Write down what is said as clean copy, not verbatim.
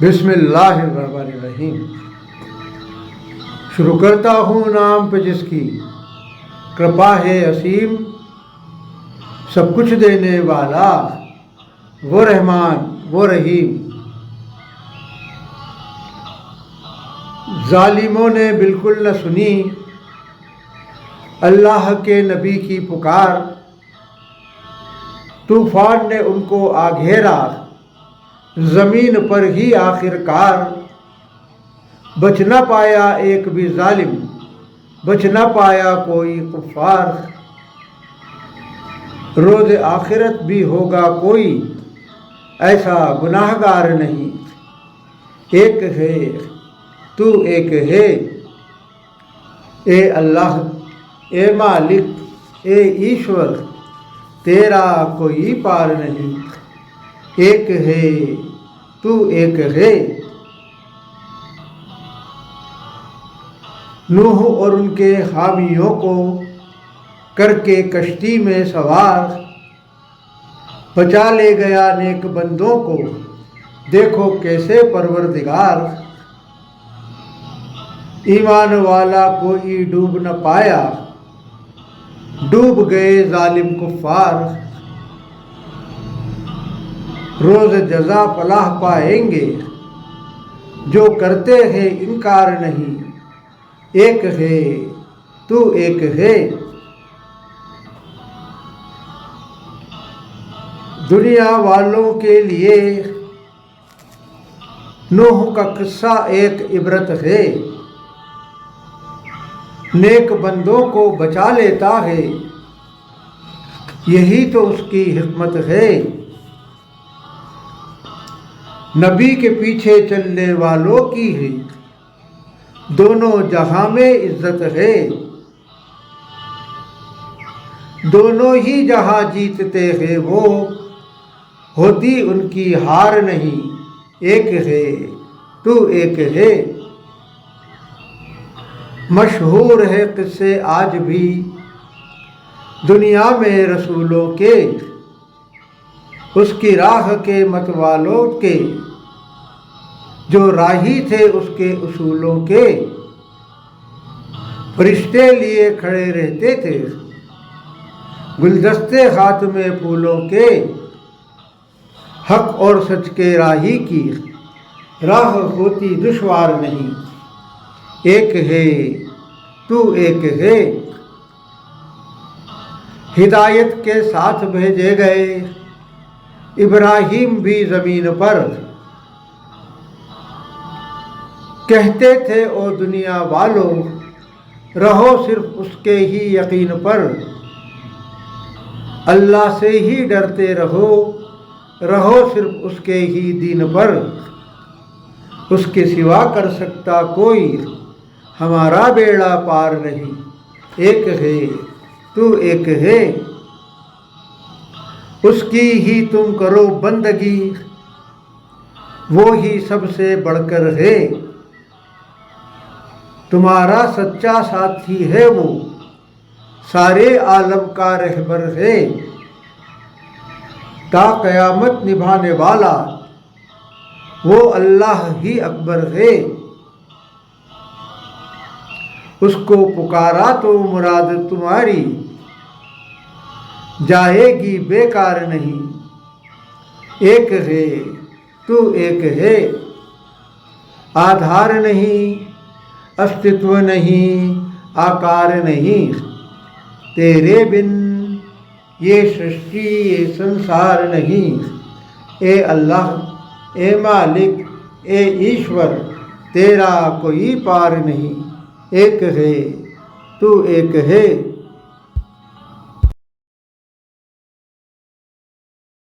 बिस्मिल्लाहिर्रहमानिर्रहीम। शुरू करता हूँ नाम पे जिसकी कृपा है असीम, सब कुछ देने वाला वो रहमान वो रहीम। जालिमों ने बिल्कुल न सुनी अल्लाह के नबी की पुकार, तूफान ने उनको आ घेरा ज़मीन पर ही आखिरकार। बच न पाया एक भी जालिम, बच न पाया कोई कुफ़ार। रोज़ आखिरत भी होगा कोई ऐसा गुनाहगार नहीं। एक है तू एक है, ए अल्लाह ए मालिक ए ईश्वर, तेरा कोई पार नहीं। एक है तू एक है। नूह और उनके हामियों को करके कश्ती में सवार, बचा ले गया नेक बंदों को, देखो कैसे परवरदिगार। ईमान वाला कोई डूब न पाया, डूब गए जालिम कुफ़ार। रोज़ जज़ा फलाह पाएंगे जो करते हैं इनकार नहीं। एक है तू एक है। दुनिया वालों के लिए नूह का किस्सा एक इबरत है। नेक बंदों को बचा लेता है, यही तो उसकी हिकमत है। नबी के पीछे चलने वालों की है दोनों जहां में इज्जत है। दोनों ही जहां जीतते हैं वो, होती उनकी हार नहीं। एक है तू एक है। मशहूर है किस्से आज भी दुनिया में रसूलों के, उसकी राह के मतवालों के, जो राही थे उसके उसूलों के। फरिश्ते लिए खड़े रहते थे गुलदस्ते हाथ में फूलों के। हक और सच के राही की राह होती दुश्वार नहीं। एक है तू एक है। हिदायत के साथ भेजे गए इब्राहिम भी ज़मीन पर, कहते थे ओ दुनिया वालों रहो सिर्फ उसके ही यकीन पर। अल्लाह से ही डरते रहो, रहो सिर्फ उसके ही दीन पर। उसके सिवा कर सकता कोई हमारा बेड़ा पार नहीं। एक है तू एक है। उसकी ही तुम करो बंदगी, वो ही सबसे बढ़कर है। तुम्हारा सच्चा साथी है वो, सारे आलम का रहबर है। ता क़यामत निभाने वाला वो अल्लाह ही अकबर है। उसको पुकारा तो मुराद तुम्हारी, जाएगी बेकार नहीं। एक है तू एक है। आधार नहीं, अस्तित्व नहीं, आकार नहीं, तेरे बिन ये सृष्टि ये संसार नहीं। ए अल्लाह ए मालिक ए ईश्वर, तेरा कोई पार नहीं। एक है तू एक है।